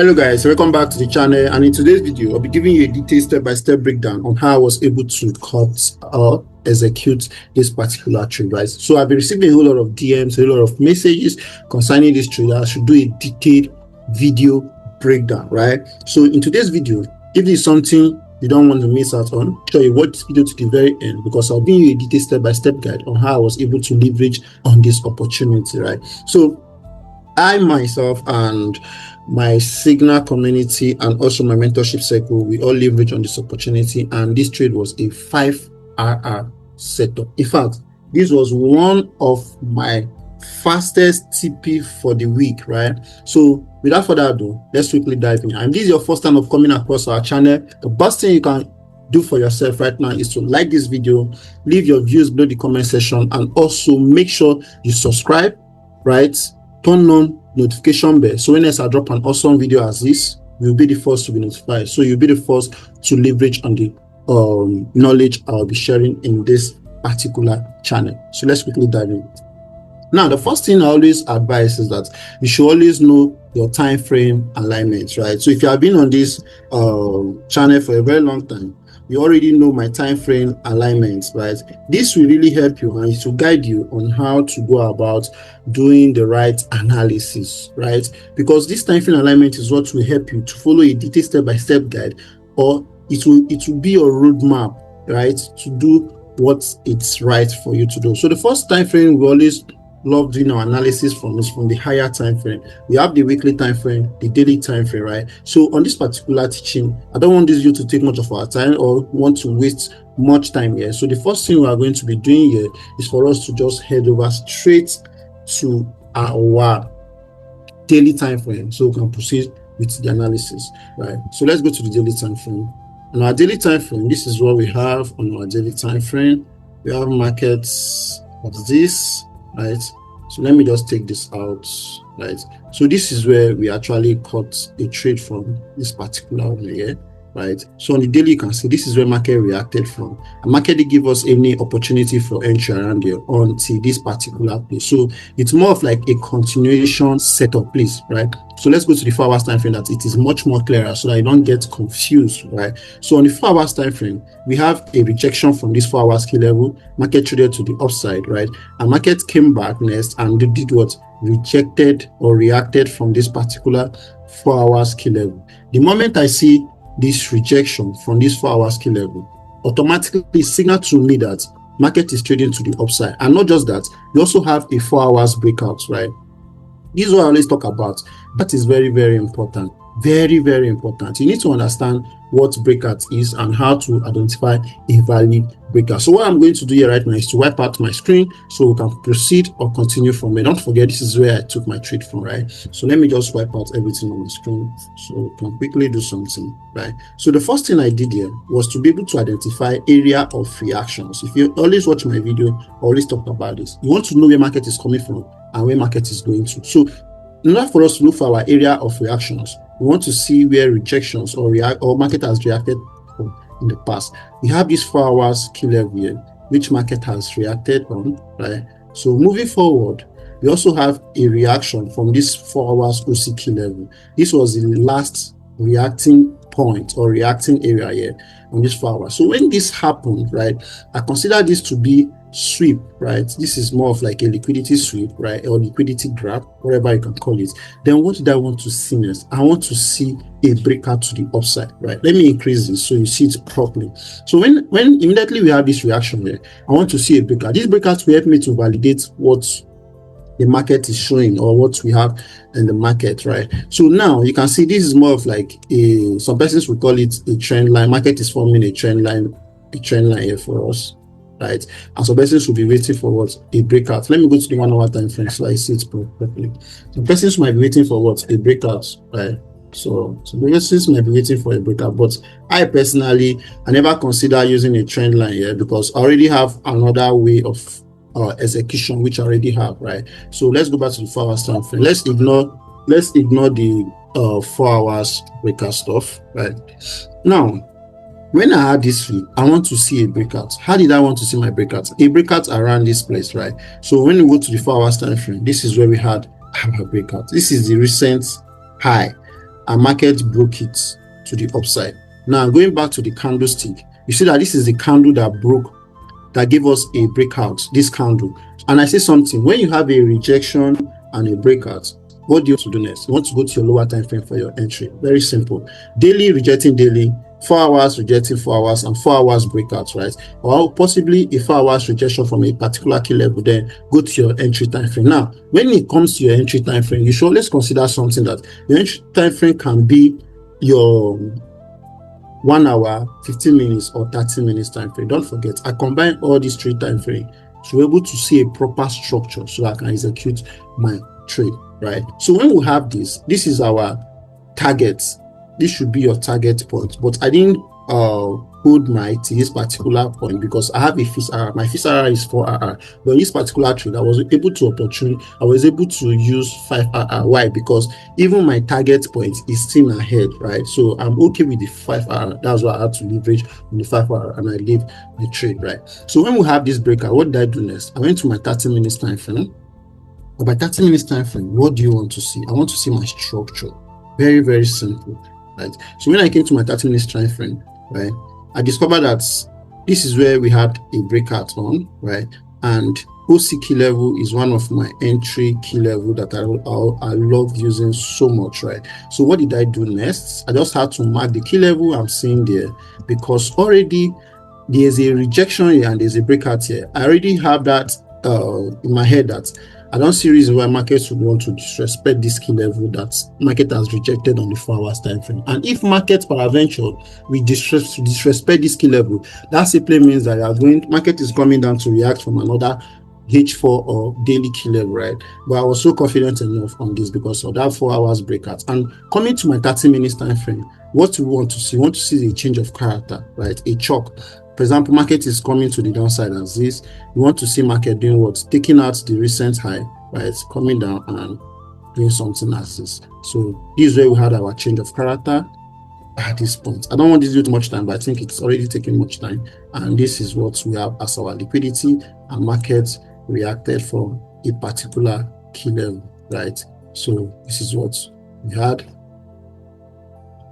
Hello guys, welcome back to the channel, and in today's video I'll be giving you a detailed step-by-step breakdown on how I was able to cut or execute this particular trade, right? So I've been receiving a whole lot of DMs, a lot of messages concerning this trade. I should do a detailed video breakdown, right? So in today's video, if this is something you don't want to miss out on, make sure you watch this video to the very end, because I'll give you a detailed step-by-step guide on how I was able to leverage on this opportunity, right? So I myself and my Signal community and also my mentorship circle, we all leverage on this opportunity, and this trade was a 5RR setup. In fact, this was one of my fastest TP for the week, right? So without further ado, let's quickly dive in. And this is your first time of coming across our channel, the best thing you can do for yourself right now is to like this video, leave your views below the comment section, and also make sure you subscribe, right? Turn on notification bell, so when I drop an awesome video as this, you'll be the first to be notified. So you'll be the first to leverage on the knowledge I'll be sharing in this particular channel. So let's quickly dive in. Now, the first thing I always advise is that you should always know your time frame alignments, right? So if you have been on this channel for a very long time, you already know my time frame alignments, right? This will really help you and it will guide you on how to go about doing the right analysis, right? Because this time frame alignment is what will help you to follow a detailed step-by-step guide, or it will be your roadmap, right, to do what it's right for you to do. So the first time frame we always love doing our analysis from is from the higher time frame. We have the weekly time frame, the daily time frame, right? So on this particular teaching, I don't want this video to take much of our time or want to waste much time here. So the first thing we are going to be doing here is for us to just head over straight to our daily time frame, so we can proceed with the analysis, right? So let's go to the daily time frame. On our daily time frame, this is what we have on our daily time frame. We have markets of this, right? So let me just take this out, right? So this is where we actually cut a trade from, this particular one here, right? So on the daily, you can see this is where market reacted from, and market didn't give us any opportunity for entry around here until this particular place. So it's more of like a continuation setup place, right? So let's go to the 4 hours time frame, that it is much more clearer so that you don't get confused, right? So on the 4 hours time frame, we have a rejection from this 4 hours key level. Market traded to the upside, right? And market came back next and they did what? Rejected or reacted from this particular 4 hours key level. The moment I see this rejection from this 4 hours key level, automatically signal to me that market is trading to the upside. And not just that, we also have a 4 hours breakout, right? This is what I always talk about. That is very, very important. Very, very important. You need to understand what breakout is and how to identify a valid breakout. So what I'm going to do here right now is to wipe out my screen so we can proceed or continue from here. Don't forget, this is where I took my trade from, right? So let me just wipe out everything on my screen so we can quickly do something, right? So the first thing I did here was to be able to identify area of reactions. If you always watch my video, I always talk about this. You want to know where market is coming from and where market is going to. So in order for us to look for our area of reactions, we want to see where rejections or market has reacted in the past. We have this 4 hours key level here, which market has reacted on, right? So moving forward, we also have a reaction from this 4 hours OC key level. This was the last reacting point or reacting area here on this 4 hours. So when this happened, right, I consider this to be sweep, right? This is more of like a liquidity sweep, right, or liquidity grab, whatever you can call it. Then what did I want to see next? I want to see a breakout to the upside, right? Let me increase this so you see it properly. So when immediately we have this reaction here, I want to see a breakout. This breakout will help me to validate what the market is showing or what we have in the market, right? So now you can see this is more of like some persons will call it a trend line. Market is forming a trend line here for us, right? And some persons will be waiting for what? A breakout. Let me go to the 1 hour time frame so I see it properly. Some persons might be waiting for what? A breakout, right? So persons might be waiting for a breakout, but I personally, I never consider using a trend line here because I already have another way of execution which I already have, right? So let's go back to the 4 hours time frame. Let's ignore the 4 hours breakout stuff, right? Now, when I had this feed, I want to see a breakout. How did I want to see my breakout? A breakout around this place, right? So when we go to the 4 hours time frame, this is where we had our breakout. This is the recent high and market broke it to the upside. Now going back to the candlestick, you see that this is the candle that broke, that gave us a breakout, this candle. And I say something, when you have a rejection and a breakout, what do you want to do next? You want to go to your lower time frame for your entry. Very simple. Daily rejecting daily, 4 hours rejecting 4 hours, and 4 hours breakouts, right? Or possibly a 4 hours rejection from a particular key level, then go to your entry time frame. Now, when it comes to your entry time frame, you should always consider something that your entry time frame can be your 1 hour, 15 minutes, or 30 minutes time frame. Don't forget, I combine all these 3 time frames to be able to see a proper structure so I can execute my trade, right? So when we have this is our target. This should be your target point, but I didn't hold my to this particular point because I have a fixed RR. My fixed RR is 4RR, but in this particular trade, I was able to use 5RR. Why? Because even my target point is still ahead, right? So I'm okay with the 5RR. That's why I had to leverage on the 5RR and I leave the trade, right? So when we have this breakout, what did I do next? I went to my 30 minutes time frame. But by 30 minutes time frame, what do you want to see? I want to see my structure. Very, very simple, right? So when I came to my 30 minutes time frame, right, I discovered that this is where we had a breakout on, right? And OC key level is one of my entry key level that I love using so much, right? So what did I do next? I just had to mark the key level I'm seeing there because already there's a rejection here and there's a breakout here. I already have that in my head that I don't see reason why markets would want to disrespect this key level that market has rejected on the 4 hours time frame. And if market peradventure we disrespect this key level, that simply means that market is coming down to react from another H4 or daily key level, right? But I was so confident enough on this because of that 4 hours breakout. And coming to my 30 minutes time frame, what we want to see? We want to see the change of character, right? A chalk. For example, market is coming to the downside as this. You want to see market doing what? Taking out the recent high, right? Coming down and doing something as this. So this is where we had our change of character at this point. I don't want this to do much time, but I think it's already taking much time. And this is what we have as our liquidity, and markets reacted from a particular key level, right? So this is what we had.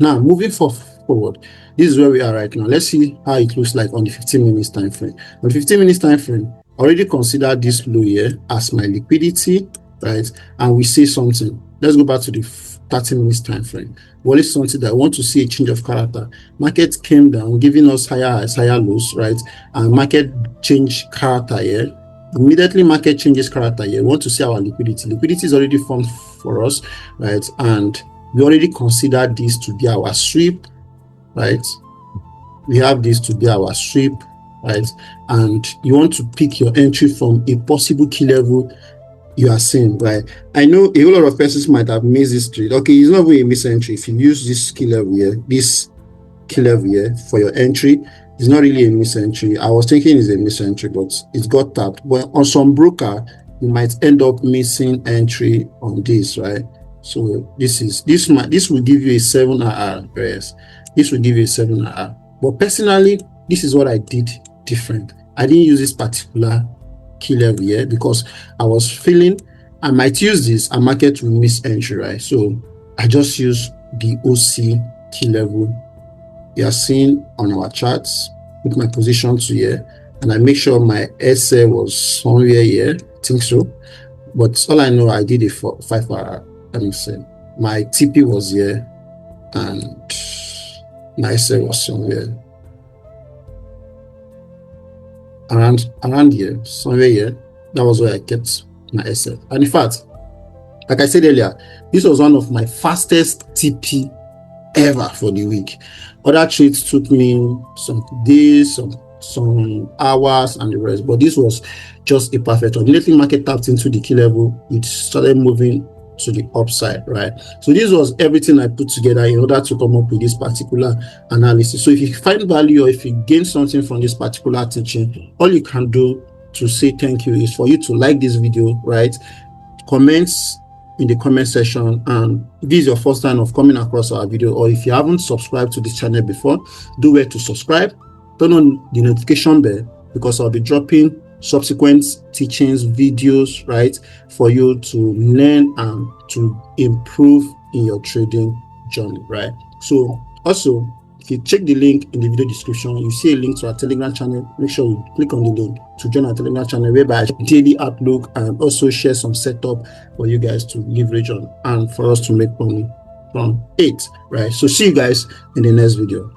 Now moving forward, this is where we are right now. Let's see how it looks like on the 15 minutes time frame. On the 15 minutes time frame, I already consider this low here as my liquidity, right? And we see something. Let's go back to the 30 minutes time frame. What is something that I want to see a change of character? Market came down, giving us higher highs, higher lows, right? And market changed character here. Immediately market changes character here. We want to see our liquidity. Liquidity is already formed for us, right? And we already considered this to be our sweep, right? We have this to be our sweep, right? And you want to pick your entry from a possible key level you are seeing, right? I know a whole lot of persons might have missed this trade. Okay, it's not really a miss entry. If you use this key level here, this key level here for your entry, it's not really a miss entry. I was thinking it's a miss entry, but it's got tapped. But on some broker, you might end up missing entry on this, right? So this will give you a 7RR, yes. This will give you a 7RR. But personally, this is what I did different. I didn't use this particular key level here because I was feeling I might use this and market will miss entry, right? So I just use the OC key level you are seeing on our charts, put my position to here, and I make sure my SL was somewhere here. I think so. But all I know, I did a 5RR. Let me say my TP was here and my SL was somewhere around here, somewhere here. That was where I kept my SL. And in fact, like I said earlier, this was one of my fastest TP ever for the week. Other trades took me some days, some hours and the rest, but this was just a perfect one. Immediately market tapped into the key level, it started moving to the upside, right? So this was everything I put together in order to come up with this particular analysis. So if you find value or if you gain something from this particular teaching, all you can do to say thank you is for you to like this video, right? Comments in the comment section, and if this is your first time of coming across our video, or if you haven't subscribed to this channel before, do where to subscribe, turn on the notification bell, because I'll be dropping subsequent teachings videos, right, for you to learn and to improve in your trading journey, right? So also, if you check the link in the video description, you see a link to our Telegram channel. Make sure you click on the link to join our Telegram channel, whereby I daily outlook and also share some setup for you guys to leverage on and for us to make money from it, right? So see you guys in the next video.